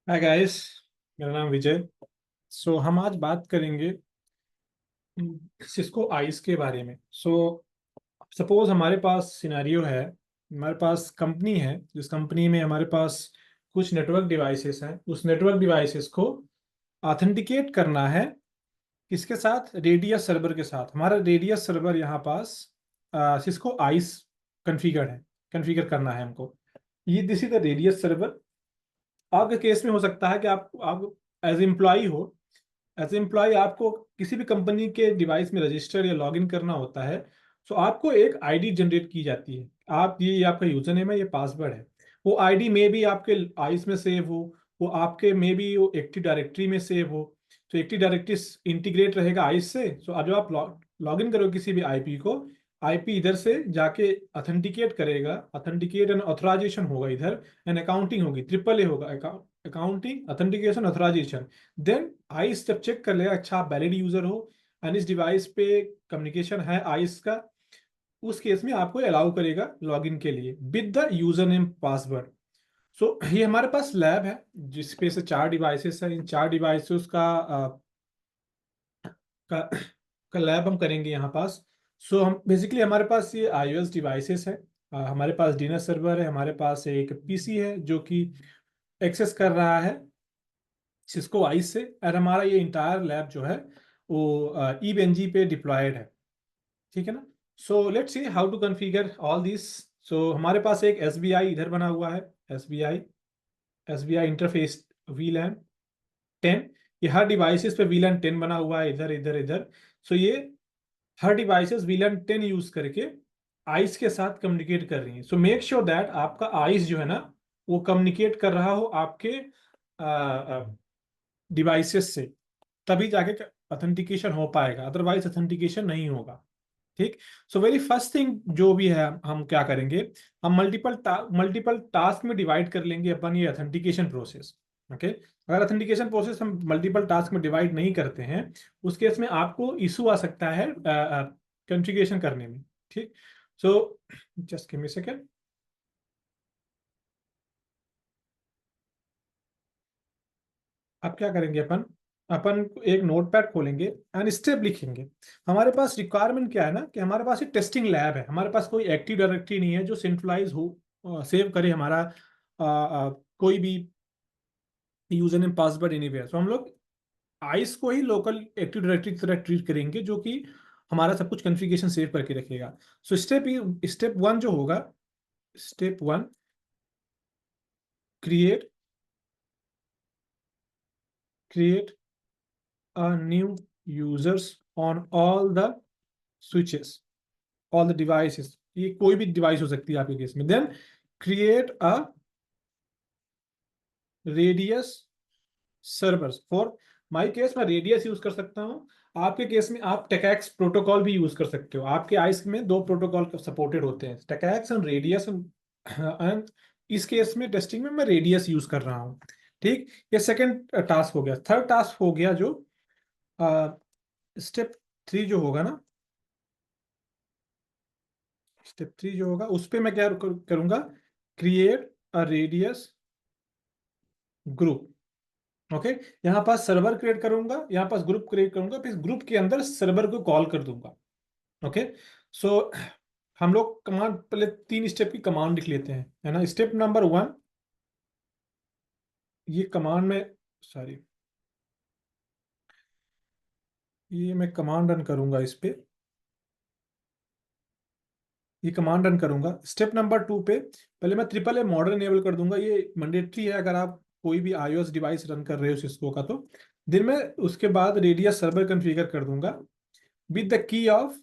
Hi guys. मेरा नाम विजय। हम आज बात करेंगे सिस्को आइस के बारे में। सपोज हमारे पास सिनेरियो है, हमारे पास कंपनी है, जिस कंपनी में हमारे पास कुछ नेटवर्क डिवाइसेस हैं। उस नेटवर्क डिवाइसेस को ऑथेंटिकेट करना है। किसके साथ? रेडियस सर्वर के साथ। हमारा रेडियस सर्वर यहाँ पास सिस्को आइस कॉन्फ़िगर है, कॉन्फ़िगर करना है हमको। ये this is the radius server. आपके केस में हो सकता है कि आप एज एम्प्लॉय हो। एज एम्प्लॉय आपको किसी भी कंपनी के डिवाइस में रजिस्टर या लॉगिन करना होता है। आपको एक आईडी जनरेट की जाती है। आप ये आपका यूजर नेम है, ये पासवर्ड है। वो आईडी में भी आपके आइस में सेव हो, वो आपके में भी वो एक्टिव डायरेक्टरी में सेव हो। तो एक्टिव डायरेक्टरी इंटीग्रेट रहेगा आइस से। अब जब आप लॉगिन करो किसी भी आईपी को, आईपी इधर से जाके अथेंटिकेट करेगा। अथेंटिकेट एंड ऑथराइजेशन होगा इधर, एंड अकाउंटिंग होगी, ट्रिपल ए होगा, accounting authentication authorization. Then ISE जब चेक कर लेगा, अच्छा आप वैलिड यूजर हो एंड इस डिवाइस पे कम्युनिकेशन है आइस का, उस केस में आपको अलाउ करेगा लॉगिन के लिए with the user name password. ये हमारे पास लैब है जिसपे से 4 डिवाइसेस है। इन 4 डिवाइसेस का, का लैब हम करेंगे यहाँ पास। हम बेसिकली हमारे पास ये iOS डिवाइसेस है। हमारे पास डीएनएस सर्वर है, हमारे पास एक पीसी है जो कि एक्सेस कर रहा है सिस्को आइस से, और हमारा ये इंटायर लैब जो है वो ईबेनजी पे डिप्लॉयड है। ठीक है ना? Let's see how to configure all this. हमारे पास एक एसबीआई इधर बना हुआ है। SBI SBI interface VLAN 10। ये हर डिवाइसेस पे वीलैन 10 बना हुआ है, इधर इधर इधर। ये हर डिवाइसेस वीलैन 10 यूज करके आइस के साथ कम्युनिकेट कर रही है। मेक श्योर दैट आपका आइस जो है ना, वो कम्युनिकेट कर रहा हो आपके डिवाइसेस से, तभी जाके ऑथेंटिकेशन हो पाएगा, अदरवाइज ऑथेंटिकेशन नहीं होगा। ठीक। वेरी फर्स्ट थिंग जो भी है, हम क्या करेंगे, हम मल्टीपल टास्क में डिवाइड कर लेंगे अपन ये ऑथेंटिकेशन प्रोसेस। ओके। अगर ऑथेंटिकेशन प्रोसेस हम मल्टीपल टास्क में डिवाइड नहीं करते हैं, उस केस में आपको इशू आ सकता है कॉन्फ़िगरेशन करने में। ठीक। So just give me second. अब क्या करेंगे अपन, अपन एक नोटपैड खोलेंगे एंड स्टेप लिखेंगे। हमारे पास रिक्वायरमेंट क्या है ना, कि हमारे पास एक टेस्टिंग लैब है, हमारे पास कोई एक्टिव डायरेक्टरी नहीं है जो सेंट्रलाइज हो, सेव करे हमारा कोई भी यूजर नेम पासवर्ड एनीवेयर। हम लोग आइस को ही लोकल एक्टिव डायरेक्टरी की तरह ट्रीट करेंगे, जो कि हमारा सब कुछ कॉन्फ़िगरेशन सेव करके रखेगा। स्टेप वन जो होगा, step one, create create a new users on all the switches, all the devices. ये कोई भी डिवाइस हो सकती है आपके केस में। Then create a radius servers. For my case मैं रेडियस यूज कर सकता हूँ। आपके केस में आप टेकैक्स प्रोटोकॉल भी यूज कर सकते हो। आपके आइस में दो प्रोटोकॉल सपोर्टेड होते हैं, टेकैक्स एंड रेडियस। एंड इस केस में टेस्टिंग में मैं रेडियस यूज कर रहा हूँ। ठीक। ये सेकेंड टास्क हो गया। थर्ड टास्क हो गया जो स्टेप थ्री जो होगा ना, स्टेप थ्री जो होगा उस पर मैं क्या करूंगा, create a radius group. Okay. यहाँ पास सर्वर क्रिएट करूंगा, यहाँ पास ग्रुप क्रिएट करूंगा, फिर ग्रुप के अंदर सर्वर को कॉल कर दूंगा। ओके। सो हम लोग कमांड, पहले 3 स्टेप की कमांड लिख लेते हैं, है ना। स्टेप नंबर 1, ये कमांड में, सॉरी, ये मैं कमांड रन करूंगा इस पे, ये कमांड रन करूंगा। स्टेप नंबर 2 पे पहले मैं ट्रिपल ए मॉडल इनेबल कर दूंगा। ये मैंडेटरी है अगर आप कोई भी iOS डिवाइस रन कर रहे हो सिस्को का तो। दिन में उसके बाद रेडियस सर्वर कॉन्फ़िगर कर दूंगा विद द की ऑफ,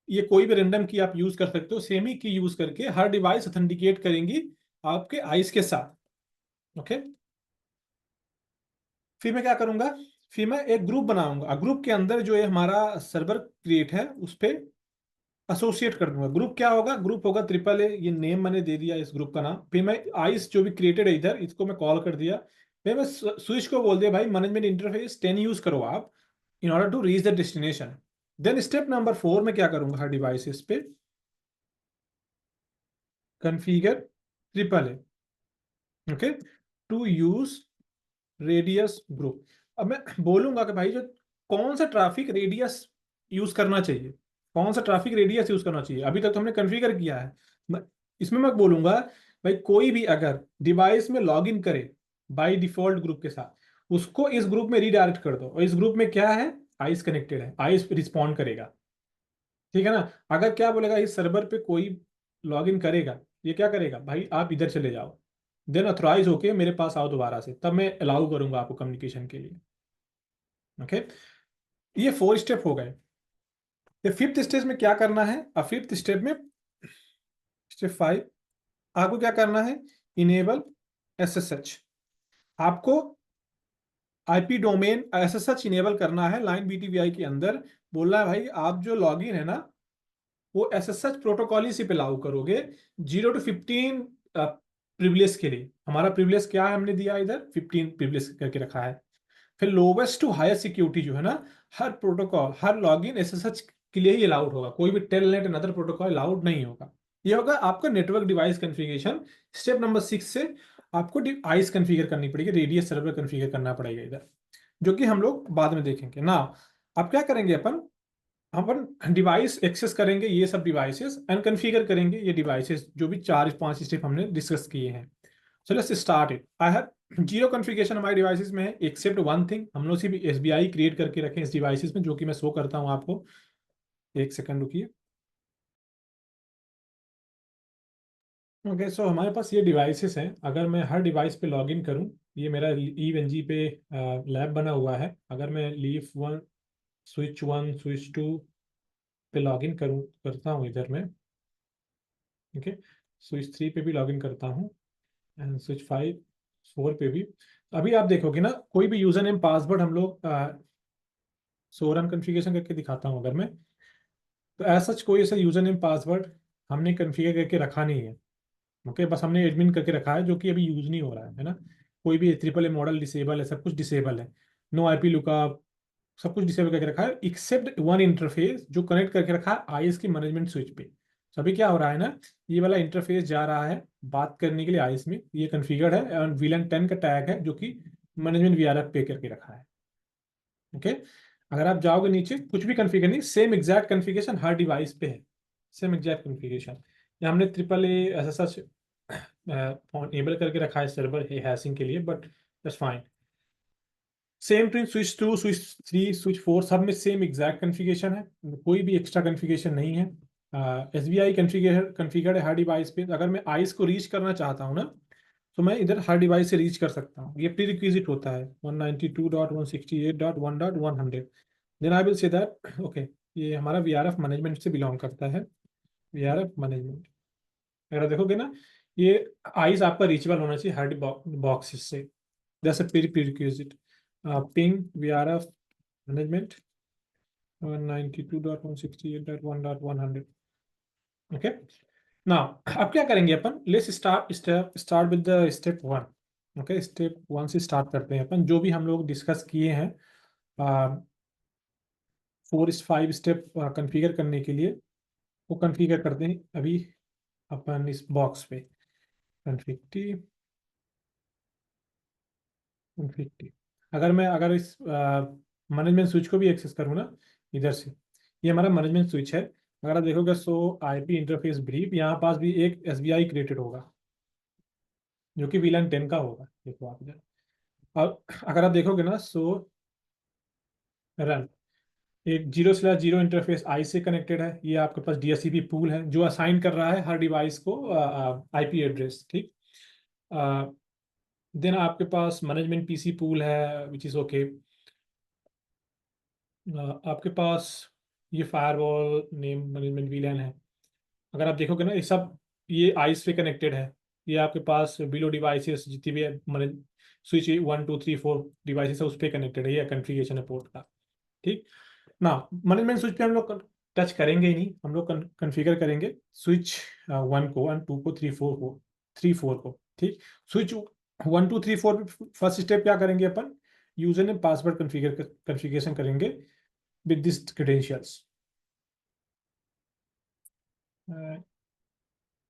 ये कोई भी रेंडम की आप यूज कर सकते हो, सेम ही की यूज करके हर डिवाइस ऑथेंटिकेट करेंगी आपके आइस के साथ। ओके। फिर मैं क्या करूंगा, फिर मैं एक ग्रुप बनाऊंगा। ग्रुप के अंदर जो ये हमारा सर्वर क्रिएट है उस पर एसोसिएट कर दूंगा। ग्रुप क्या होगा, ग्रुप होगा ट्रिपल ए, ये नेम मैंने दे दिया इस ग्रुप का नाम। फिर मैं आइस जो भी क्रिएटेड है इधर, इसको मैं कॉल कर दिया। फिर मैं स्विच को बोल दिया, भाई मैनेजमेंट इंटरफेस 10 यूज करो आप in order to reach the destination. Then step number 4 में क्या करूंगा, हर डिवाइस पे configure triple A, okay, to use radius group. अब मैं बोलूंगा कि भाई जो कौन सा ट्रैफिक रेडियस यूज करना चाहिए, कौन सा ट्रैफिक रेडियस यूज करना चाहिए, अभी तक तो हमने कॉन्फ़िगर किया है। इसमें मैं बोलूंगा भाई कोई भी अगर डिवाइस में लॉग इन करे बाय डिफॉल्ट ग्रुप के साथ, उसको इस ग्रुप में रीडायरेक्ट कर दो, और इस ग्रुप में क्या है, आइस कनेक्टेड है, आइस रिस्पॉन्ड करेगा। ठीक है ना। अगर क्या बोलेगा इस सर्वर पे कोई लॉग इन करेगा, ये क्या करेगा, भाई आप इधर चले जाओ, देन अथोराइज होके मेरे पास आओ दोबारा से, तब मैं अलाउ करूंगा आपको कम्युनिकेशन के लिए। ओके, ये 4 स्टेप हो गए। तो फिफ्थ स्टेज में क्या करना है, अब फिफ्थ स्टेप में स्टेप 5 आपको क्या करना है, इनेबल एसएसएच। आपको आईपी डोमेन एसएसएच इनेबल करना है लाइन बीटीवीआई के अंदर। बोलना है भाई आप जो लॉगिन है ना, वो एसएसएच प्रोटोकॉल ही पे लागू करोगे, 0 to 15 प्रिविलेज के लिए। हमारा प्रिविलेज क्या है, हमने दिया इधर 15 प्रिविलेज करके रखा है। फिर लोवेस्ट टू हायर सिक्योरिटी जो है ना, हर प्रोटोकॉल हर लॉगिन एसएसएच के लिए ही अलाउड होगा, कोई भी टेलनेट अनदर प्रोटोकॉल अलाउड नहीं होगा। ये होगा आपका network device configuration. Step number 6 से आपको डिवाइस कॉन्फ़िगर करनी पड़ेगी, रेडियस सर्वर कॉन्फ़िगर करना पड़ेगा इधर, जो कि हम लोग बाद में देखेंगे ना। अब क्या करेंगे अपन डिवाइस एक्सेस करेंगे, ये सब डिवाइसेस एंड कॉन्फ़िगर करेंगे ये डिवाइसेस, जो भी 4-5 स्टेप हमने डिस्कस किए हैं। So let's start it. I have zero configuration हमारे डिवाइसेस में है, एक्सेप्ट वन थिंग, हम लोग सिर्फ एसबीआई क्रिएट करके रखें इस डिवाइसेस में, जो कि मैं शो करता हूँ आपको। एक सेकंड रुकिए। ओके, सो हमारे पास ये डिवाइसेस हैं। अगर मैं हर डिवाइस पे लॉग इन करूँ, ये मेरा ईव एनजी पे लैब बना हुआ है। अगर मैं लीफ 1 स्विच 2 पे लॉग इन करता हूँ इधर में, ओके, स्विच 3 पे भी लॉग इन करता हूँ, एंड स्विच 4 पे भी। अभी आप देखोगे ना, कोई भी यूजर नेम पासवर्ड हम लोग सो रन कॉन्फ़िगरेशन करके दिखाता हूँ अगर मैं, तो ऐसा कोई ऐसा यूजर नेम पासवर्ड हमने कॉन्फ़िगर करके रखा नहीं है। ओके, बस हमने एडमिन करके रखा है, जो कि अभी यूज नहीं हो रहा है ना। कोई भी ट्रिपल ए मॉडल डिसेबल है, सब कुछ डिसेबल है, नो आईपी लुकअप, सब कुछ डिसेबल करके रखा है, एक्सेप्ट वन इंटरफेस जो कनेक्ट करके रखा है आईएस की मैनेजमेंट स्विच पे। तो अभी क्या हो रहा है ना, ये वाला इंटरफेस जा रहा है बात करने के लिए आईएस में, ये कॉन्फ़िगर्ड है, और वीलन 10 का टैग है जो कि मैनेजमेंट वीआरएफ पे करके रखा है। ओके, अगर आप जाओगे नीचे, कुछ भी कॉन्फ़िगर नहीं, सेम एग्जैक्ट कॉन्फ़िगरेशन हर डिवाइस पे है, सेम एग्जैक्ट कॉन्फ़िगरेशन। या हमने ट्रिपल ए ऐसा सच एनेबल करके रखा है सर्वर हैशिंग के लिए, but that's fine. Same to switch 2 switch 3 switch 4 सब में सेम एग्जैक्ट कॉन्फ़िगरेशन है, कोई भी एक्स्ट्रा कॉन्फ़िगरेशन नहीं है। एस बी आई कॉन्फ़िगर्ड है हर डिवाइस पे। अगर मैं आइस को रीच करना चाहता हूँ ना, तो मैं इधर हर डिवाइस से रीच कर सकता हूँ, ये प्री रिक्विजिट होता है 192.168.1.100। Then I will say that okay, ये हमारा वीआरएफ मैनेजमेंट से बिलोंग करता है, वीआरएफ मैनेजमेंट। अगर आप देखोगे ना, ये आइस आपका रीचेबल होना चाहिए हर बॉक्स से, जैसे prerequisite ping VRF management 192.168.1.100। Okay, now अब क्या करेंगे अपन, let's start with the step 1। Okay, step 1 से स्टार्ट करते हैं अपन, जो भी हम लोग डिस्कस किए हैं 4 5 स्टेप कॉन्फ़िगर करने के लिए, वो कॉन्फ़िगर करते हैं अभी अपन इस बॉक्स पे। कॉन्फ़िग कॉन्फ़िग अगर इस मैनेजमेंट स्विच को भी एक्सेस करूँ ना इधर से, ये हमारा मैनेजमेंट स्विच है। अगर आप देखोगे सो आईपी इंटरफेस ब्रीफ, यहाँ पास भी एक एसबीआई क्रिएटेड होगा, जो कि वीलन 10 का होगा, देखो आप इधर। और अगर आप देखोगे ना, सो रन एक 0/0 इंटरफेस आई से कनेक्टेड है, ये आपके पास डीएचसीपी पूल है जो असाइन कर रहा है हर डिवाइस को आईपी एड्रेस, ठीक। देन आपके पास मैनेजमेंट पीसी पूल है विच इज ओके। आपके पास ये फायरवॉल नेम मैनेजमेंट वीलन है। अगर आप देखोगे ना, ये सब ये आइस पे कनेक्टेड है। ये आपके पास बिलो डिवाइसेस जितनी भी स्विच 1 2 3 4 डिवाइसेस है उस पर कनेक्टेड है, ये कॉन्फ़िगरेशन है पोर्ट का, ठीक ना। मैनेजमेंट स्विच पे हम लोग टच करेंगे ही नहीं, हम लोग कॉन्फ़िगर करेंगे स्विच 1 को, 1 2 को, 3 4 को, ठीक। स्विच 1 2 3 4 फर्स्ट स्टेप क्या करेंगे अपन, यूजर ने पासवर्ड कॉन्फ़िगरेशन करेंगे with these credentials.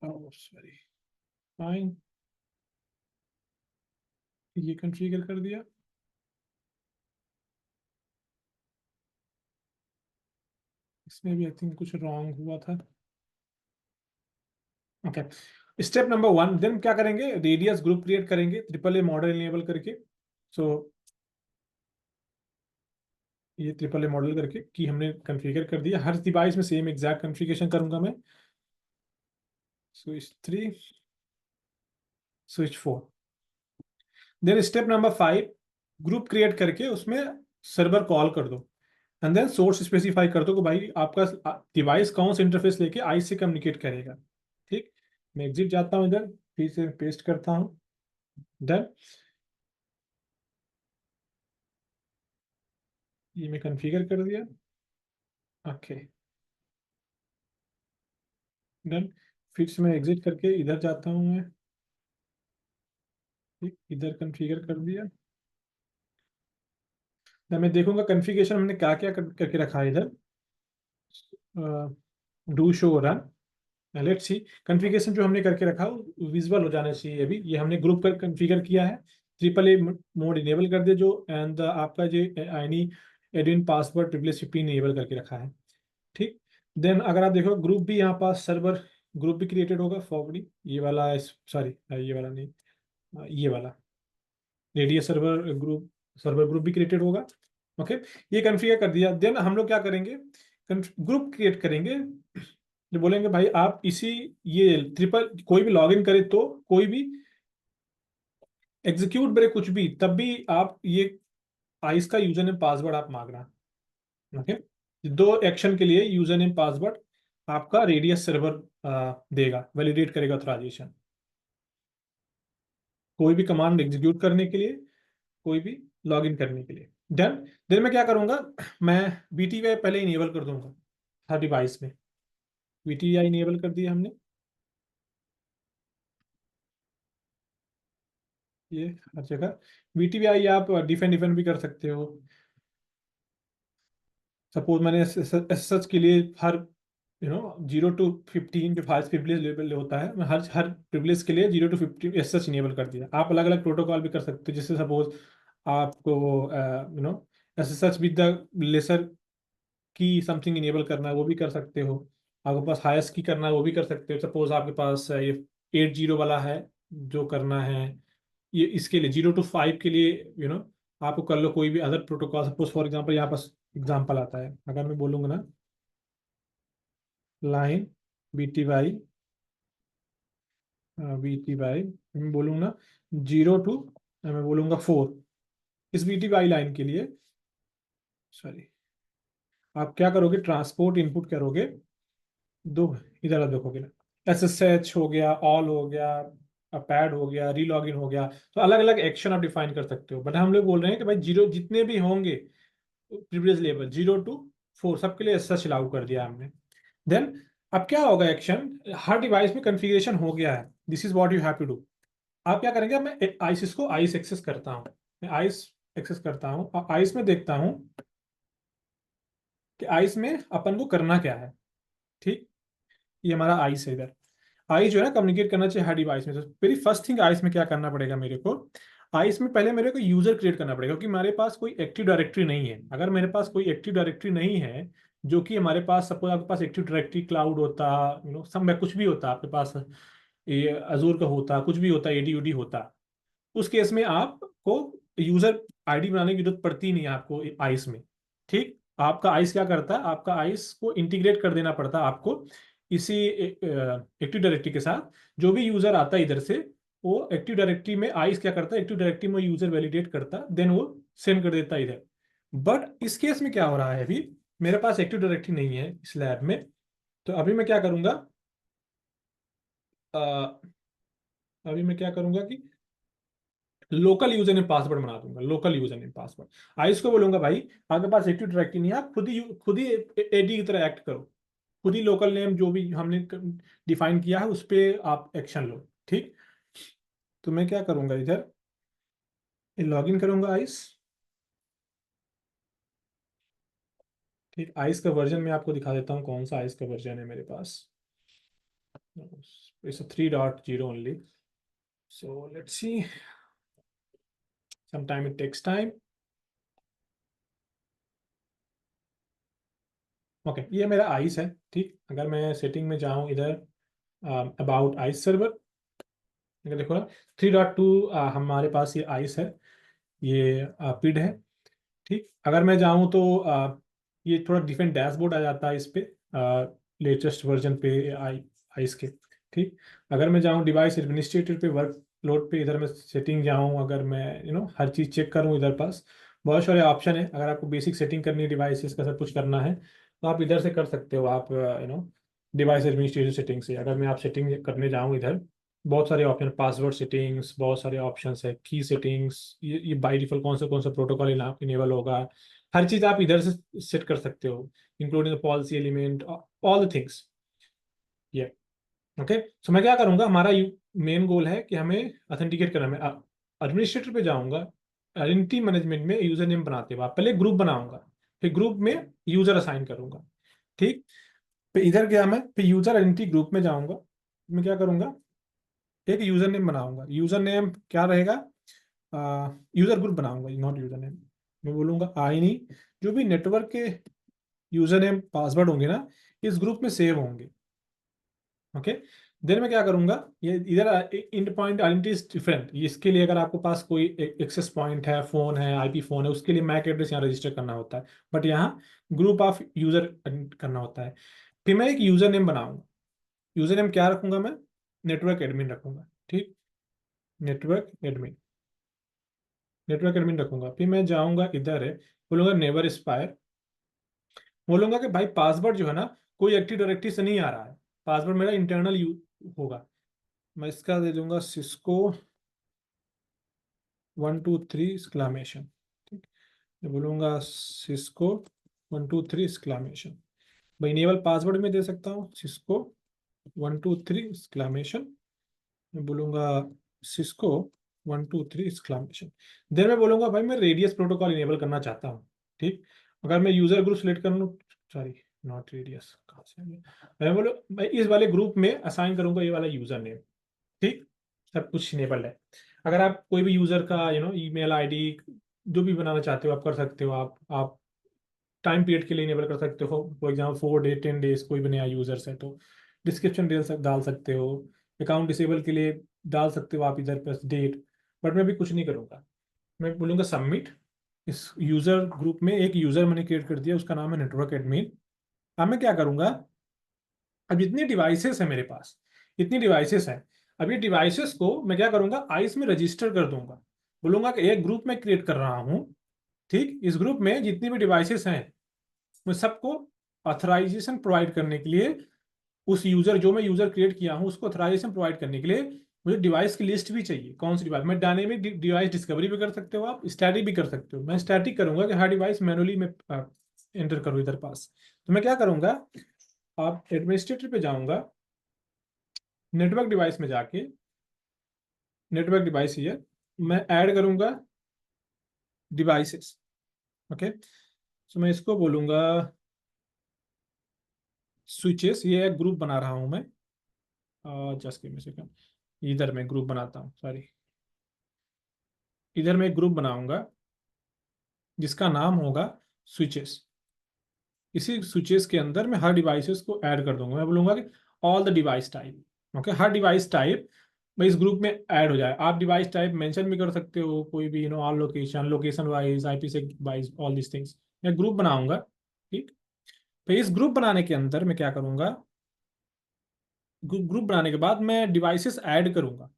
Oh, sorry. Fine, ये कॉन्फ़िगर कर दिया। इसमें भी आई थिंक कुछ रॉन्ग हुआ था। ओके, स्टेप नंबर 1, देन क्या करेंगे, रेडियस ग्रुप क्रिएट करेंगे ट्रिपल ए मॉडल इनेबल करके। सो ये ट्रिपल ए मॉडल करके की हमने कॉन्फ़िगर कर दिया। हर डिवाइस में सेम एग्जैक्ट कॉन्फ़िगरेशन करूंगा मैं। Switch 3, switch 4। Then step number 5, group create करके उसमें सर्वर कॉल कर दो एंड देन सोर्स स्पेसिफाई कर दो कि भाई आपका डिवाइस कौन सा इंटरफेस लेके आई से कम्युनिकेट करेगा। ठीक, मैं एग्जिट जाता हूँ इधर, फिर से पेस्ट करता हूँ। डन, ये मैं कॉन्फ़िगर कर दिया। Okay, done. फिर से मैं एग्जिट करके इधर जाता हूँ मैं। ठीक, इधर कॉन्फ़िगर कर दिया। तो मैं देखूंगा कॉन्फ़िगरेशन हमने क्या क्या करके रखा है इधर। Do show run, let's see configuration जो हमने करके रखा विजुअल हो जाना चाहिए। अभी ये हमने ग्रुप कर कॉन्फ़िगर किया है, ट्रिपल ए मोड इनेबल कर दिया जो, एंड आपका जो any admin password triple 15 enable करके रखा है। ठीक, देन अगर आप देखो ग्रुप भी यहाँ पास सर्वर ग्रुप भी क्रिएटेड होगा फॉरवर्ड, ये वाला, सॉरी ये वाला नहीं, ये वाला रेडियस सर्वर ग्रुप भी क्रिएटेड होगा। ओके, ये कॉन्फ़िगर कर दिया। देन हम लोग क्या करेंगे, ग्रुप क्रिएट करेंगे जो बोलेंगे भाई आप इसी, ये ट्रिपल कोई भी लॉगिन करे तो कोई भी एग्जीक्यूट करे कुछ भी, तब भी आप ये आइस का यूजर नेम पासवर्ड आप मांगना। ओके, दो एक्शन के लिए यूजर नेम पासवर्ड आपका रेडियस सर्वर देगा, वैलिडेट करेगा ऑथराइजेशन, कोई भी कमांड एग्जीक्यूट करने के लिए, कोई भी लॉगिन करने के लिए। डन, देन मैं क्या करूंगा, मैं बीटीवाई पहले इनेबल कर दूंगा हर डिवाइस में। बीटीवाई इनेबल कर दिया हमने, ये हर जगह बीटीवाई आप डिफेंड डिफेंड भी कर सकते हो। सपोज मैंने सच के लिए हर 0 to 15 जो फाइव प्रिविलेज लेवल होता है, मैं हर हर प्रिविलेज के लिए 0 to 15 एस सच इनेबल कर दिया। आप अलग अलग प्रोटोकॉल भी कर सकते हो, जैसे सपोज आपको as such with the lesser की समथिंग इनेबल करना है वो भी कर सकते हो। आपके पास हाईएस्ट की करना है वो भी कर सकते हो। सपोज आपके पास ये 80 वाला है जो करना है, ये इसके लिए 0 to 5 के लिए आपको कर लो कोई भी other protocol. Suppose for example यहाँ पास एग्जांपल आता है, अगर मैं बोलूंगा ना लाइन BTY, BTY मैं बोलूंगा ना 0 to, मैं बोलूंगा 4, इस BTY लाइन के लिए, सॉरी, आप क्या करोगे, ट्रांसपोर्ट इनपुट करोगे दो, इधर आप देखोगे ना SSH हो गया, ऑल हो गया, पैड हो गया, रीलॉगिन हो गया। तो अलग अलग एक्शन आप डिफाइन कर सकते हो, बट हम लोग बोल रहे हैं कि भाई जीरो जितने भी होंगे प्रीवियस लेवल 0 to 4 सबके लिए सच लागू कर दिया हमने। देन अब क्या होगा एक्शन, हर डिवाइस में कॉन्फ़िगरेशन हो गया है, this is what you have to do. आप क्या करेंगे, मैं आइस को आइस एक्सेस करता हूँ, मैं आइस एक्सेस करता हूँ और आइस में देखता हूँ कि आइस में अपन को करना क्या है। ठीक, ये हमारा आइस है इधर। आइस जो है ना कम्युनिकेट करना चाहिए हर डिवाइस में। तो मेरी फर्स्ट थिंग आइस में क्या करना पड़ेगा मेरे को, आइस में पहले मेरे को यूजर क्रिएट करना पड़ेगा, क्योंकि हमारे पास कोई एक्टिव डायरेक्टरी नहीं है। अगर मेरे पास कोई एक्टिव डायरेक्टरी नहीं है, जो कि हमारे पास सपोज आपके पास एक्टिव डायरेक्टरी क्लाउड होता, सब में कुछ भी होता आपके पास, ये अजूर का होता, कुछ भी होता, AD UD होता, उस केस में आपको यूजर आईडी बनाने की जरूरत पड़ती नहीं है आपको आइस में। ठीक, आपका आइस क्या करता है, आपका आइस को इंटीग्रेट कर देना पड़ता है आपको इसी एक्टिव डायरेक्टरी के साथ। जो भी यूजर आता है इधर से, वो एक्टिव डायरेक्टरी में आइस क्या करता है, एक्टिव डायरेक्टरी में यूजर वैलिडेट करता, देन वो सेंड कर देता है इधर। बट इस केस में क्या हो रहा है, अभी मेरे पास एक्टिव डायरेक्टरी नहीं है इस लैब में। तो अभी मैं क्या करूंगा, अ, अभी मैं क्या करूंगा कि लोकल यूजर नेम पासवर्ड बना दूंगा, local user name password. Ice को बोलूंगा भाई आपके पास एक्टिव डायरेक्टरी नहीं है, आप खुद ही AD की तरह एक्ट करो, खुद ही लोकल नेम जो भी हमने डिफाइन किया है उस पर आप एक्शन लो। ठीक, तो मैं क्या करूंगा इधर लॉग इन करूंगा आइस। ठीक, आइस का वर्जन मैं आपको दिखा देता हूँ कौन सा आइस का वर्जन है मेरे पास। It's 3.0 only, so let's see, some time it takes time. Okay, ये मेरा आइस है। ठीक, अगर मैं सेटिंग में जाऊँ इधर, अबाउट आइस सर्वर, अगर देखो ना 3.2 हमारे पास ये आइस है, ये पिड है। ठीक, अगर मैं जाऊँ तो ये थोड़ा डिफरेंट डैशबोर्ड आ जाता है इस पे, लेटेस्ट वर्जन पे आई आइस के। ठीक, अगर मैं जाऊँ डिवाइस एडमिनिस्ट्रेटर पे, वर्क लोड पे, इधर मैं सेटिंग जाऊँ, अगर मैं हर चीज़ चेक करूँ, इधर पास बहुत सारे ऑप्शन है। अगर आपको बेसिक सेटिंग करनी है, डिवाइसेस का सब कुछ करना है, तो आप इधर से कर सकते हो। आप डिवाइस एडमिनिस्ट्रेटर सेटिंग से, अगर मैं आप सेटिंग करने जाऊँ इधर, बहुत सारे ऑप्शन, पासवर्ड सेटिंग्स, बहुत सारे ऑप्शंस है, की सेटिंग्स, ये बाय डिफॉल्ट कौन सा प्रोटोकॉल इनेबल होगा, हर चीज़ आप इधर से सेट कर सकते हो, including policy element, all the things. ये ओके। सो मैं क्या करूंगा, हमारा मेन गोल है कि हमें ऑथेंटिकेट करना। मैं एडमिनिस्ट्रेटर पे जाऊंगा, आइडेंटिटी मैनेजमेंट में यूजर नेम बनाते हुए पहले ग्रुप बनाऊंगा, फिर ग्रुप में यूजर असाइन करूंगा। ठीक, फिर इधर गया मैं, फिर यूजर आइडेंटिटी ग्रुप में जाऊंगा, मैं क्या करूंगा, एक यूजर नेम बनाऊंगा। यूजर नेम क्या रहेगा, यूजर ग्रुप बनाऊंगा, नॉट यूजर नेम। मैं बोलूंगा आई नहीं, जो भी नेटवर्क के यूजर नेम पासवर्ड होंगे ना, इस ग्रुप में सेव होंगे। ओके, देन मैं क्या करूंगा, ये इधर end point identity is different. इसके लिए अगर आपको पास कोई एक्सेस पॉइंट है, फोन है, आईपी फोन है, उसके लिए मैक एड्रेस यहाँ रजिस्टर करना होता है, बट यहाँ ग्रुप ऑफ यूजर करना होता है। फिर मैं एक यूजर नेम बनाऊंगा। यूजर नेम क्या रखूंगा मैं, नेटवर्क एडमिन रखूंगा। ठीक, नेटवर्क एडमिन, नेटवर्क एडमिन रखूंगा। फिर मैं जाऊंगा इधर है, बोलूंगा नेवर एक्सपायर, बोलूंगा कि भाई पासवर्ड जो है ना, कोई एक्टिव डायरेक्टरी से नहीं आ रहा है, पासवर्ड मेरा इंटरनल यू होगा। मैं इसका दे दूंगा सिस्को 123 एक्सक्लामेशन। ठीक, मैं बोलूंगा सिस्को 123 एक्सक्लामेशन। भाई इनेबल पासवर्ड में दे सकता हूँ सिस्को 123 एक्सक्लामेशन। मैं बोलूंगा सिस्को 123 एक्सक्लामेशन। देन मैं बोलूंगा भाई मैं रेडियस प्रोटोकॉल इनेबल करना चाहता हूँ। ठीक, अगर मैं यूजर ग्रुप सेलेक्ट कर लूँ, सॉरी नॉट रेडियस, कहाँ से आ गया, मैं बोलो मैं इस वाले ग्रुप में असाइन करूंगा ये वाला यूजर नेम। ठीक, सब कुछ इनेबल्ड है। अगर आप कोई भी यूजर का ईमेल आईडी जो भी बनाना चाहते हो आप कर सकते हो। आप टाइम पीरियड के लिए इनेबल कर सकते हो, फॉर एग्जाम्पल 4 डे 10 डेज, कोई भी नया यूजर्स है तो डिस्क्रिप्शन डाल सकते हो। अकाउंट डिसेबल के लिए डाल सकते हो आप इधर प्लस डेट। बट मैं भी कुछ नहीं करूँगा, मैं बोलूँगा सबमिट। इस यूजर ग्रुप में एक यूजर मैंने क्रिएट कर दिया, उसका नाम है नेटवर्क एडमिन। अब मैं क्या करूँगा, अब जितनी डिवाइसेस है मेरे पास, इतनी डिवाइसेस हैं, अब ये डिवाइसेस को मैं क्या करूंगा, आइस में रजिस्टर कर दूंगा। बोलूंगा कि एक ग्रुप में क्रिएट कर रहा हूं। ठीक, इस ग्रुप में जितनी भी डिवाइसेस हैं, मैं सबको ऑथराइजेशन प्रोवाइड करने के लिए, उस यूजर जो मैं यूजर क्रिएट किया हूं उसको ऑथराइजेशन प्रोवाइड करने के लिए मुझे डिवाइस की लिस्ट भी चाहिए। कौन सी डिवाइस, मैं डायनेमिक डिवाइस डिस्कवरी भी कर सकते हो, आप स्टैटिक भी कर सकते हो। मैं स्टैटिक करूंगा कि हर डिवाइस मैनुअली में एंटर करूँ इधर पास। तो मैं क्या करूंगा, आप एडमिनिस्ट्रेटर पे जाऊंगा, नेटवर्क डिवाइस में जाके, नेटवर्क डिवाइस ये मैं ऐड करूंगा डिवाइसेस। ओके, सो मैं इसको बोलूंगा स्विचेस, ये एक ग्रुप बना रहा हूं मैं, जस्ट गिव मी सेकंड। इधर मैं ग्रुप बनाता हूँ, सॉरी, इधर मैं एक ग्रुप बनाऊंगा जिसका नाम होगा स्विचेस। इसी स्विचेस के अंदर मैं हर डिवाइसेस को ऐड कर दूंगा। मैं बोलूंगा कि all the device type. Okay, her device type मैं इस ग्रुप में ऐड हो जाए। आप डिवाइस टाइप मेंशन भी कर सकते हो, कोई भी all location, location wise, IP से वाइज, ऑल दिस थिंग्स। मैं ग्रुप बनाऊंगा। ठीक, तो इस ग्रुप बनाने के अंदर मैं क्या करूंगा, ग्रुप बनाने के बाद मैं डिवाइसेस ऐड करूंगा।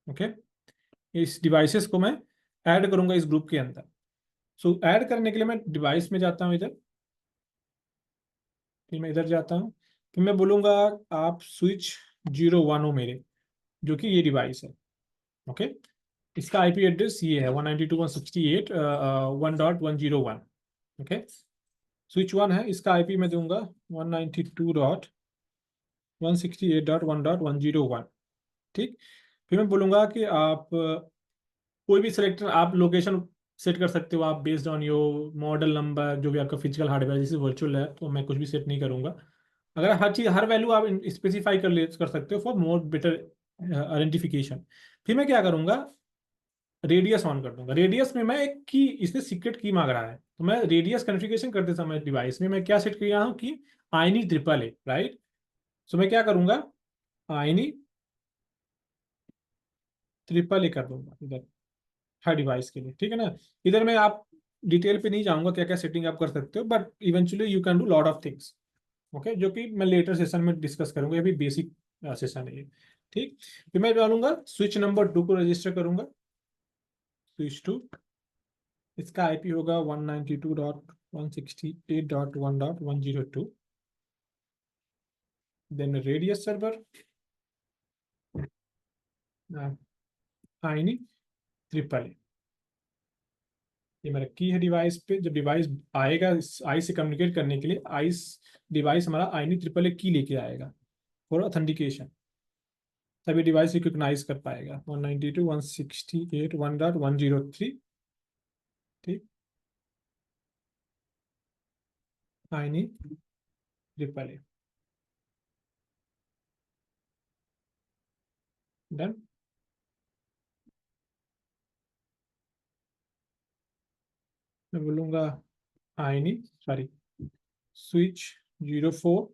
ओके, इस डिवाइसेस को मैं ऐड करूंगा इस ग्रुप के अंदर। सो ऐड करने के लिए मैं डिवाइस में जाता हूँ इधर, फिर मैं इधर जाता हूँ, फिर मैं बोलूंगा आप स्विच 01 हो मेरे, जो कि ये डिवाइस है। ओके, इसका आईपी एड्रेस ये है 192.168.1.101। ओके, स्विच 1 है, इसका आईपी मैं दूंगा 192.168.1.101। ठीक, फिर मैं बोलूंगा कि आप कोई भी सिलेक्टर, आप लोकेशन सेट कर सकते हो, आप based on your model number, जो भी आपका फिजिकल हार्डवेयर, जैसे वर्चुअल है तो मैं कुछ भी सेट नहीं करूंगा। अगर हर चीज, हर वैल्यू आप स्पेसिफाई कर सकते हो फॉर मोर बेटर आइडेंटिफिकेशन। फिर मैं क्या करूंगा, रेडियस ऑन कर दूंगा। रेडियस में मैं एक की, इसने सीक्रेट की मांग रहा है, तो मैं रेडियस कॉन्फ़िगरेशन करते समय डिवाइस में मैं क्या सेट किया हूँ कि आईनी ट्रिपल ए, राइट। सो मैं क्या करूंगा, आईनी ट्रिपल ए कर दूंगा इधर हर डिवाइस के लिए, ठीक है ना। इधर मैं आप डिटेल पे नहीं जाऊंगा क्या क्या सेटिंग आप कर सकते हो, but eventually you can do lot of things, okay, जो कि मैं लेटर सेशन में डिस्कस करूंगा, ये भी बेसिक सेशन है ये, ठीक। फिर मैं डालूंगा स्विच नंबर 2 को रजिस्टर करूंगा, स्विच 2, इसका आईपी होगा 192.168.1.102। देन रेडियस सर्वर, आईनी ट्रिपल ए, ये मेरा की है डिवाइस पे। जब डिवाइस आएगा आई से कम्युनिकेट करने के लिए, आई डिवाइस हमारा आईनी ट्रिपल ए की लेके आएगा फॉर ऑथेंटिकेशन, तभी डिवाइस रिकॉग्नाइज कर पाएगा 192.168.1.103, ठीक, आईनी ट्रिपल ए, डन। मैं बोलूंगा आईनी, sorry, switch 04,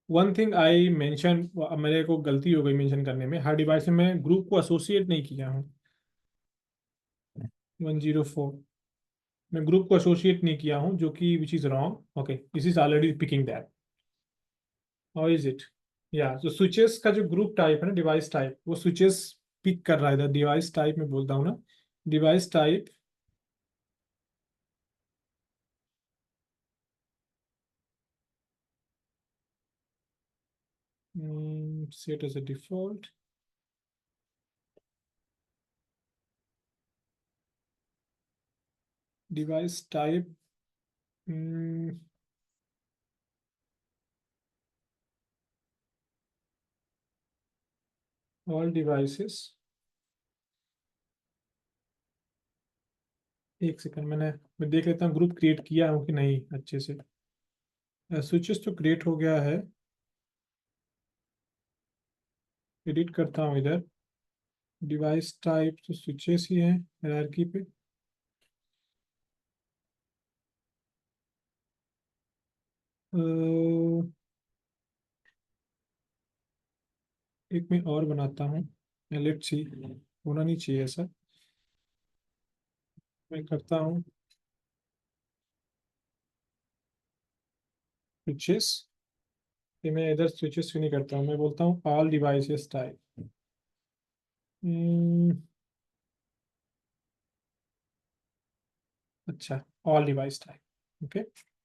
one thing I mention, मेरे को गलती हो गई मेंशन करने में, हर डिवाइस में मैं ग्रुप को एसोसिएट नहीं किया हूँ। 104, मैं ग्रुप को एसोसिएट नहीं किया हूँ, जो कि which is wrong, okay, this is already picking that, how is it, या जो स्विचेस का जो ग्रुप टाइप है ना, डिवाइस टाइप, वो स्विचेस पिक कर रहा है, डिवाइस टाइप में बोलता हूँ ना, device type, set as a default, device type, all devices, एक सेकंड, मैं देख लेता हूँ ग्रुप क्रिएट किया हूँ कि नहीं अच्छे से। स्विचेस तो क्रिएट हो गया है, एडिट करता हूँ इधर, डिवाइस टाइप तो स्विचेस ही है हायरार्की पे। अ, एक मैं और बनाता हूँ, लेट्स सी, होना नहीं चाहिए ऐसा, मैं करता हूँ स्विचेस, ये मैं इधर स्विचेस भी नहीं करता हूँ, मैं बोलता हूँ ऑल डिवाइसेस टाइप, अच्छा, ऑल डिवाइस टाइप, ओके,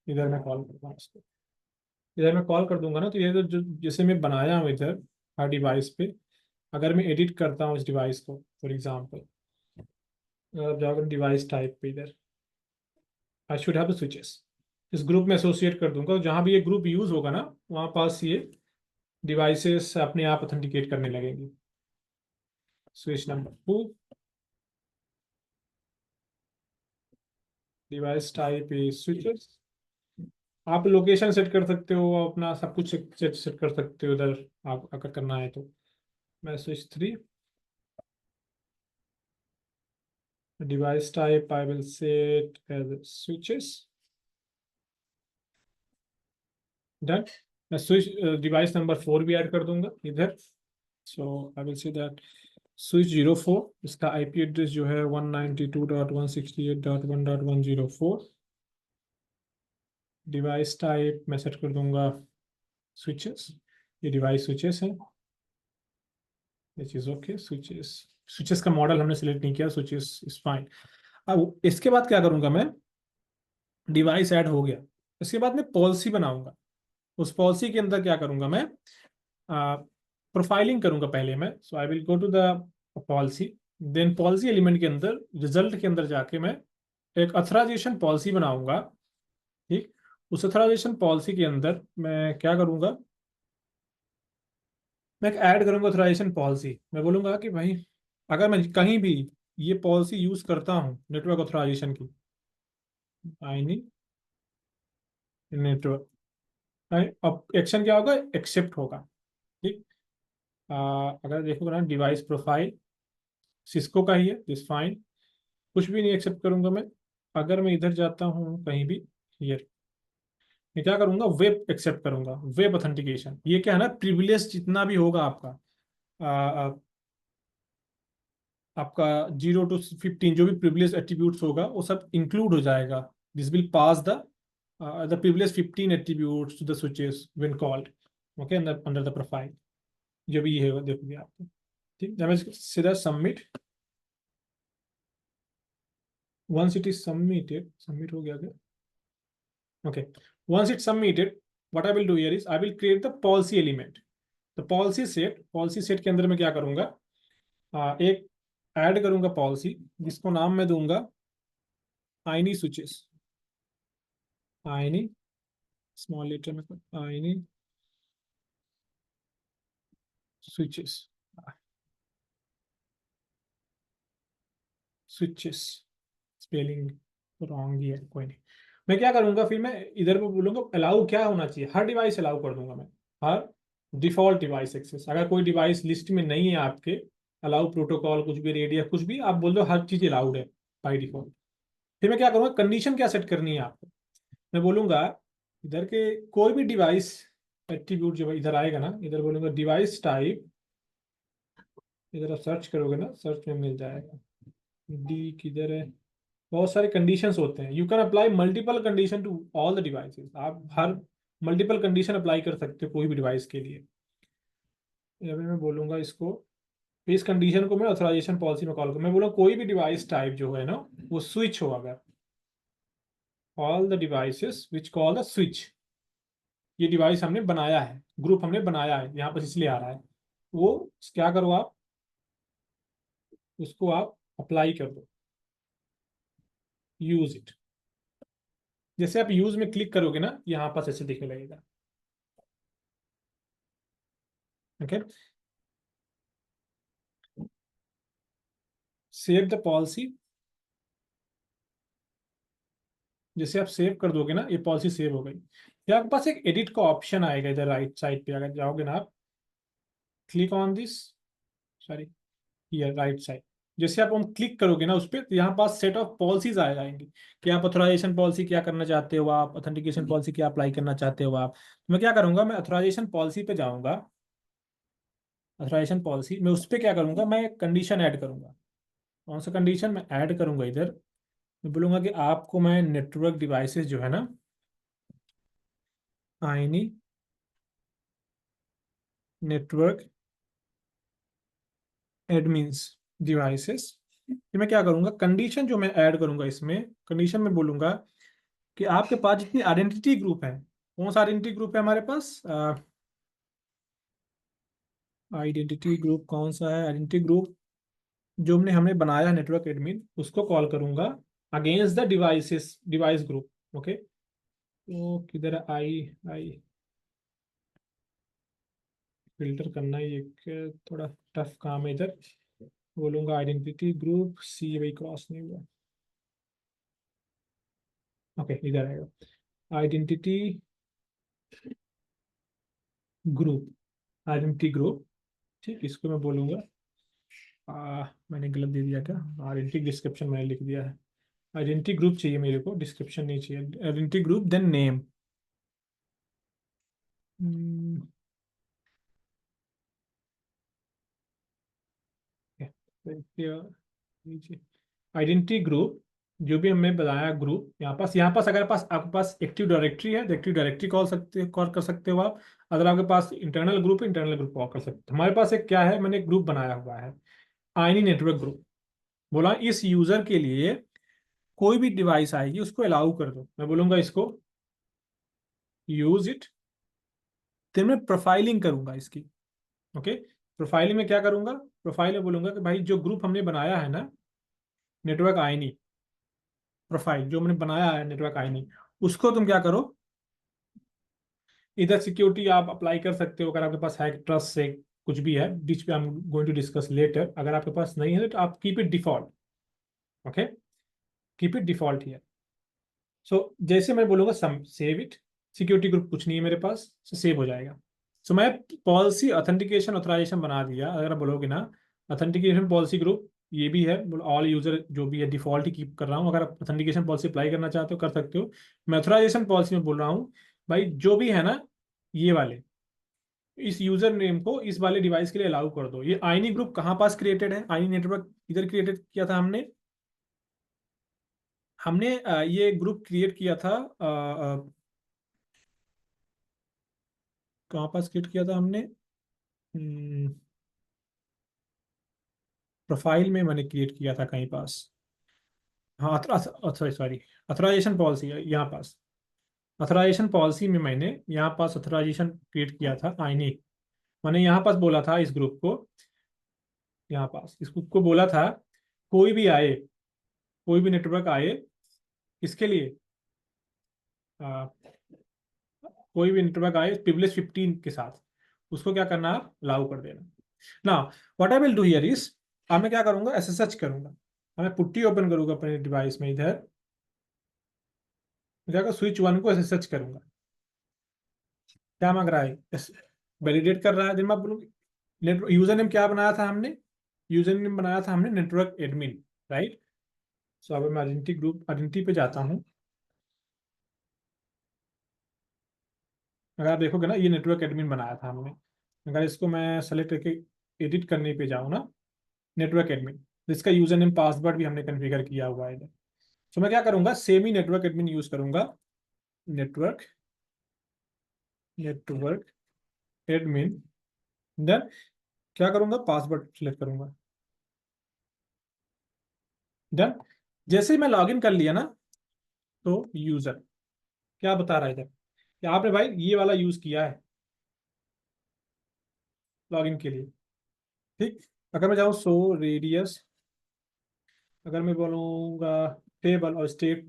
इधर मैं कॉल करता हूँ इसको, इधर मैं कॉल कर दूंगा ना, तो ये तो जो जैसे मैं बनाया हूँ इधर हर डिवाइस पे, अगर मैं एडिट करता हूँ इस डिवाइस को, फॉर एग्जांपल जाकर डिवाइस टाइप पे इधर, I should have the switches, इस ग्रुप में एसोसिएट कर दूंगा, जहां भी ये ग्रुप यूज होगा ना, वहां पास ये डिवाइसेस अपने आप ऑथेंटिकेट करने लगेंगी। Switch number 2, device type is switches, आप लोकेशन सेट कर सकते हो अपना, सब कुछ सेट सेट कर सकते हो उधर, आप अगर करना है तो। मैं switch 3, device type I will set as switches, done. मैं स्विच डिवाइस नंबर 4 भी ऐड कर दूंगा इधर, so I will say that switch 04, इसका आईपी एड्रेस जो है 192.168.1.104, डिवाइस टाइप मैं सेट कर दूंगा स्विचेस, ये डिवाइस स्विचेस है, ये चीज ओके, स्विचेस, स्विचेस का मॉडल हमने सेलेक्ट नहीं किया, स्विचेस इज फाइन। अब इसके बाद क्या करूंगा मैं, डिवाइस ऐड हो गया, इसके बाद मैं पॉलिसी बनाऊंगा, उस पॉलिसी के अंदर क्या करूंगा मैं, प्रोफाइलिंग करूंगा पहले मैं, so I will go to the policy, then policy element के अंदर रिजल्ट के अंदर जाके मैं एक अथराइजेशन पॉलिसी बनाऊंगा, ठीक। उस अथराइजेशन पॉलिसी के अंदर मैं क्या करूंगा, मैं एक ऐड करूंगा अथराइजेशन पॉलिसी, मैं बोलूंगा कि भाई अगर मैं कहीं भी ये पॉलिसी यूज करता हूँ नेटवर्क अथराइजेशन की, आई नहीं नेटवर्क, अब एक्शन क्या होगा, एक्सेप्ट होगा, ठीक। अगर देखोगे ना डिवाइस प्रोफाइल सिस्को का ही है, दिस फाइन, कुछ भी नहीं एक्सेप्ट करूंगा मैं। अगर मैं इधर जाता हूँ कहीं भी, ये मैं क्या करूंगा, वेब एक्सेप्ट करूंगा, वेब ऑथेंटिकेशन। ये क्या है ना, प्रिविलेज जितना भी होगा आपका, आ, आ, आपका 0 to 15 जो भी प्रिविलेज एट्रीब्यूट्स होगा वो सब इंक्लूड हो जाएगा। This will pass the privilege 15 attributes to the switches when called, okay, under the profile. जो भी ये होगा देखोगे आपको, ठीक है। सीधा submit, once it is submitted, submit हो गया क्या? Okay, once it's submitted, what I will do here is I will create the policy element, the policy set के अंदर मैं क्या करूंगा, एक ऐड करूंगा पॉलिसी, जिसको नाम मैं दूंगा आईनी स्विचेस, आईनी, स्मॉल लेटर में आईनी स्विचेस, स्विचेस, स्पेलिंग रॉन्ग ही है, कोई नहीं। मैं क्या करूंगा फिर, मैं इधर पे बोलूंगा अलाउ क्या होना चाहिए, हर डिवाइस अलाउ कर दूंगा मैं, हर डिफॉल्ट डिवाइस एक्सेस। अगर कोई डिवाइस लिस्ट में नहीं है आपके, अलाउ प्रोटोकॉल कुछ भी, रेडियस कुछ भी, आप बोल दो हर चीज अलाउड है बाई डिफॉल्ट। फिर मैं क्या करूंगा, कंडीशन क्या सेट करनी है आपको, मैं बोलूंगा इधर के कोई भी डिवाइस एट्रीब्यूट जो इधर आएगा ना, इधर बोलूंगा डिवाइस टाइप, इधर आप सर्च करोगे ना, सर्च में मिल जाएगा, डी किधर है। बहुत सारे कंडीशंस होते हैं, you can apply multiple condition to all the devices, आप हर मल्टीपल कंडीशन अप्लाई कर सकते हो कोई भी डिवाइस के लिए। अभी मैं बोलूंगा इसको, इस कंडीशन को मैं ऑथराइजेशन पॉलिसी में कॉल करूँ, मैं बोलूँगा कोई भी डिवाइस टाइप जो है ना वो स्विच हो, अगर all the devices which call the switch, ये डिवाइस हमने बनाया है, ग्रुप हमने बनाया है यहाँ पर इसलिए आ रहा है, वो क्या करो आप, उसको आप अप्लाई कर दो, यूज इट। जैसे आप यूज में क्लिक करोगे ना, यहाँ पास ऐसे दिखने लगेगा, ओके। सेव द पॉलिसी, जैसे आप सेव कर दोगे ना, ये पॉलिसी सेव हो गई। फिर आपके पास एक एडिट का ऑप्शन आएगा इधर राइट साइड पे, अगर जाओगे ना आप, क्लिक ऑन दिस, सॉरी, ये राइट साइड, जैसे आप हम क्लिक करोगे ना उस पर, तो यहाँ पास सेट ऑफ पॉलिसीज आ जाएंगी कि आप ऑथराइजेशन पॉलिसी क्या करना चाहते हो, आप ऑथेंटिकेशन पॉलिसी क्या अप्लाई करना चाहते हो आप। तो मैं क्या करूंगा, मैं ऑथराइजेशन पॉलिसी पे जाऊंगा, ऑथराइजेशन पॉलिसी मैं उस पर क्या करूंगा, मैं कंडीशन ऐड करूंगा। कौन सा कंडीशन मैं ऐड करूंगा इधर, मैं बोलूंगा कि आपको मैं नेटवर्क डिवाइसेस जो है ना, आईनी नेटवर्क एडमिन्स डिवाइसेस, ये मैं क्या करूंगा, कंडीशन जो मैं ऐड करूंगा इसमें, कंडीशन में बोलूंगा कि आपके पास जितनी आइडेंटिटी ग्रुप है, कौन सा आइडेंटिटी ग्रुप है हमारे पास, आइडेंटिटी ग्रुप कौन सा है, आइडेंटिटी ग्रुप जो हमने हमने बनाया है नेटवर्क एडमिन, उसको कॉल करूंगा against the devices, device group, okay. तो किधर है, आई आई फिल्टर करना ही एक थोड़ा टफ काम है इधर, बोलूंगा आइडेंटिटी ग्रुप सी, वही क्रॉस नहीं हुआ, ओके इधर आएगा आइडेंटिटी ग्रुप, आइडेंटिटी ग्रुप, ठीक, इसको मैं बोलूंगा, मैंने गलत दे दिया क्या, आइडेंटिटी डिस्क्रिप्शन मैंने लिख दिया है, आइडेंटिटी ग्रुप चाहिए मेरे को, डिस्क्रिप्शन नहीं चाहिए, identity group then name, identity group जो भी हमने बनाया ग्रुप, यहाँ पास अगर पास आपके पास एक्टिव डायरेक्टरी है तो एक्टिव डायरेक्टरी कॉल कर सकते हो आप। अगर आपके पास इंटरनल ग्रुप है, इंटरनल ग्रुप कॉल कर सकते हो। हमारे पास एक क्या है, मैंने एक ग्रुप बनाया हुआ है, आईनी नेटवर्क ग्रुप, बोला इस यूजर के लिए कोई भी डिवाइस आएगी उसको अलाउ कर दो, मैं बोलूंगा इसको यूज इट। फिर मैं प्रोफाइलिंग करूंगा इसकी, ओके। प्रोफाइलिंग में क्या करूंगा, प्रोफाइल में बोलूंगा कि भाई जो ग्रुप हमने बनाया है ना, नेटवर्क आईनी प्रोफाइल जो हमने बनाया है नेटवर्क आईनी, उसको तुम क्या करो, इधर सिक्योरिटी आप अप्लाई कर सकते हो, अगर आपके पास है ट्रस्ट से कुछ भी है, बीच पे I am going to discuss later. अगर आपके पास नहीं है तो आप keep it default, okay, keep it default here. So जैसे मैं बोलूंगा some save it, security group कुछ नहीं है मेरे पास, सेव हो जाएगा। सो मैं पॉलिसी ऑथेंटिकेशन ऑथराइजेशन बना दिया। अगर आप बोलोगे ना ऑथेंटिकेशन पॉलिसी ग्रुप, ये भी है, ऑल यूजर जो भी है डिफॉल्ट ही कीप कर रहा हूँ। अगर आप ऑथेंटिकेशन पॉलिसी अप्लाई करना चाहते हो कर सकते हो। मैं ऑथराइजेशन पॉलिसी में बोल रहा हूँ भाई जो भी है ना ये वाले, इस यूजर नेम को इस वाले डिवाइस के लिए अलाउ कर दो। ये आईनी ग्रुप कहाँ पास क्रिएटेड है, आईनी नेटवर्क इधर क्रिएटेड किया था हमने। ये ग्रुप क्रिएट किया था कहाँ पास क्रिएट किया था हमने, प्रोफाइल में मैंने क्रिएट किया था कहीं पास। हाँ सॉरी सॉरी, अथोराइजेशन पॉलिसी है यहाँ पास। अथोराइजेशन पॉलिसी में मैंने यहाँ पास अथोराइजेशन क्रिएट किया था आईनी। मैंने यहाँ पास बोला था इस ग्रुप को, यहाँ पास इस ग्रुप को बोला था कोई भी आए, कोई भी नेटवर्क आए इसके लिए, आ, कोई भी नेटवर्क आए प्रिविलेज 15 के साथ, उसको क्या करना आप अलाउ कर देना ना। What I will do here is, अब मैं क्या करूंगा एसएसएच करूंगा। अब मैं पुट्टी ओपन करूंगा अपने डिवाइस में इधर, जाकर स्विच वन को एसएसएच करूंगा। क्या मांग रहा है, वैलिडेट कर रहा है। दिन आप बोलूंगी नेट यूजर नेम क्या बनाया था हमने, यूजर नेम बनाया था हमने नेटवर्क एडमिन, राइट। सो अब मैं आइडेंटिटी ग्रुप आइडेंटिटी पे जाता हूँ। अगर आप देखोगे ना ये नेटवर्क एडमिन बनाया था हमने। अगर इसको मैं सेलेक्ट करके एडिट करने पे जाऊँ ना, नेटवर्क एडमिन, जिसका यूजर नेम पासवर्ड भी हमने कन्फिगर किया हुआ है इधर। तो मैं क्या करूंगा सेम ही नेटवर्क एडमिन यूज करूंगा, नेटवर्क नेटवर्क एडमिन, देन क्या करूंगा पासवर्ड सिलेक्ट करूंगा। डन। जैसे ही मैं लॉगिन कर लिया ना, तो यूजर क्या बता रहा है इधर कि आपने भाई ये वाला यूज किया है लॉगिन के लिए। ठीक। अगर मैं जाऊँ सो रेडियस, अगर मैं बोलूँगा टेबल और स्टेट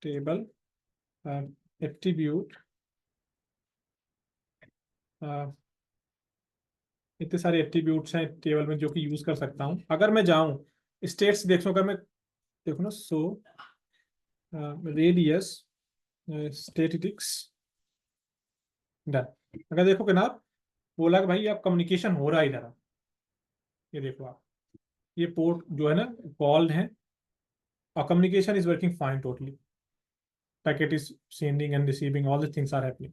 टेबल एट्रीब्यूट, इतने सारे एट्रीब्यूट्स हैं टेबल में जो कि यूज कर सकता हूँ। अगर मैं जाऊँ स्टेट्स देखो, अगर मैं देखो ना सो रेडियस स्टेटिस्टिक्स, डन। अगर देखोगे ना आप, बोला कि भाई आप कम्युनिकेशन हो रहा है इधर। ये देखो आप, ये पोर्ट जो है ना कॉल्ड है और communication is working fine totally, packet is sending and receiving all the things are happening.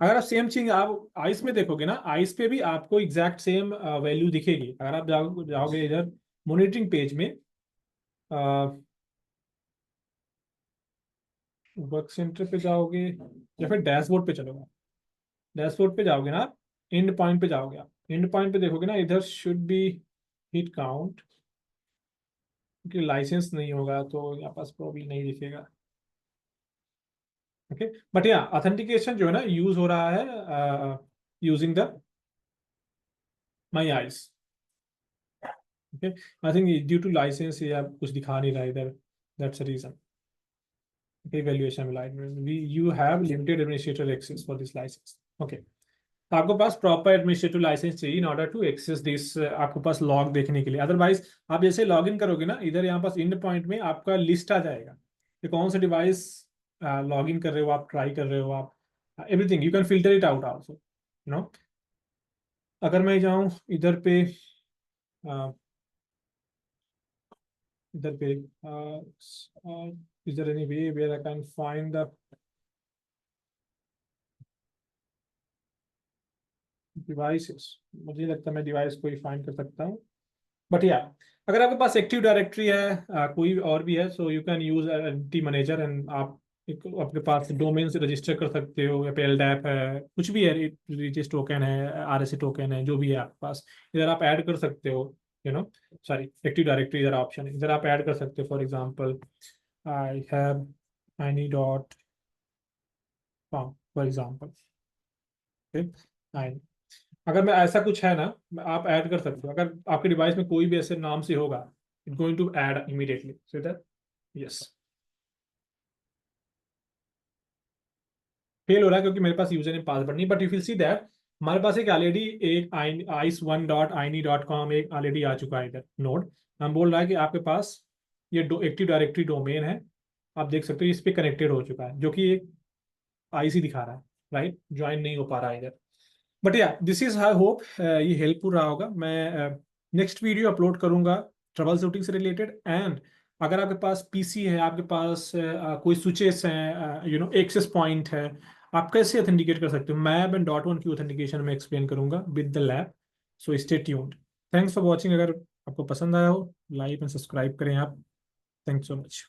अगर आप सेम चीज आप आइस में देखोगे ना, आइस पे भी आपको एग्जैक्ट सेम वैल्यू दिखेगी। अगर आप जाओगे इधर मॉनिटरिंग पेज में, वर्क सेंटर पे जाओगे या फिर डैशबोर्ड पे चलोगे, डैशबोर्ड पे जाओगे ना आप, एंड पॉइंट पे जाओगे आप, एंड पॉइंट पे देखोगे ना इधर शुड बी हिट काउंट, क्योंकि लाइसेंस नहीं होगा तो यहाँ पास प्रॉब्लम नहीं दिखेगा। ओके, बट या ऑथेंटिकेशन जो है ना यूज हो रहा है using the my ISE. Okay, I think due to license या कुछ दिखा नहीं रहा इधर, that's the reason. Okay, valuation we you have limited administrator access for this license. Okay, तो आपको पास प्रॉपर एडमिनिस्ट्रेटिव लाइसेंस चाहिए in order to access this, आपको पास लॉग देखने के लिए। अदरवाइज आप जैसे लॉग इन करोगे ना इधर यहाँ पास इंड पॉइंट में आपका लिस्ट आ जाएगा कि कौन सा डिवाइस लॉग इन कर रहे हो आप, ट्राई कर रहे हो आप, everything you can filter it out also, you know. अगर मैं जाऊँ इधर पे इधर पे इधर any way where I can find the devices, मुझे नहीं लगता मैं डिवाइस को ही फाइंड कर सकता हूँ। बट या अगर आपके पास एक्टिव डायरेक्टरी है कोई और भी है, so you can use entity manager and आप एक आपके पास डोमेन से रजिस्टर कर सकते हो, या पे एलडैप है कुछ भी है, रिजिस टोकन है, आरएसए टोकन है, जो भी है आपके पास इधर आप ऐड कर सकते हो, you know. Sorry, active directory इधर ऑप्शन है, इधर आप ऐड कर सकते हो। For example I have any dot com for example, अगर मैं ऐसा कुछ है ना, आप ऐड कर सकते हो। अगर आपके डिवाइस में कोई भी ऐसे नाम से होगा, it going to add immediately, so that yes. Fail हो रहा है क्योंकि मेरे पास यूजर नेम पासवर्ड नहीं, but you will see that हमारे पास एक ऑलरेडी एक ISE one dot INE dot com एक ऑलरेडी आ चुका है इधर नोड। हम बोल रहा है कि आपके पास ये एक्टिव डायरेक्टरी डोमेन है, आप देख सकते हो इस पे कनेक्टेड हो चुका है, जो कि एक आईसी दिखा रहा है, राइट, ज्वाइन नहीं हो पा रहा है इधर। बट या दिस इज आई होप ये हेल्पफुल रहा होगा। मैं नेक्स्ट वीडियो अपलोड करूंगा ट्रबल शूटिंग से रिलेटेड। एंड अगर आपके पास पीसी है, आपके पास कोई स्विचेस हैं, एक्सेस पॉइंट है, आप कैसे ऑथेंटिकेट कर सकते हो, मैप एंड डॉट वन की ऑथेंटिकेशन में एक्सप्लेन करूंगा with the lab. So stay tuned. Thanks for watching. अगर आपको पसंद आया हो, लाइक एंड सब्सक्राइब करें आप। Thanks so much.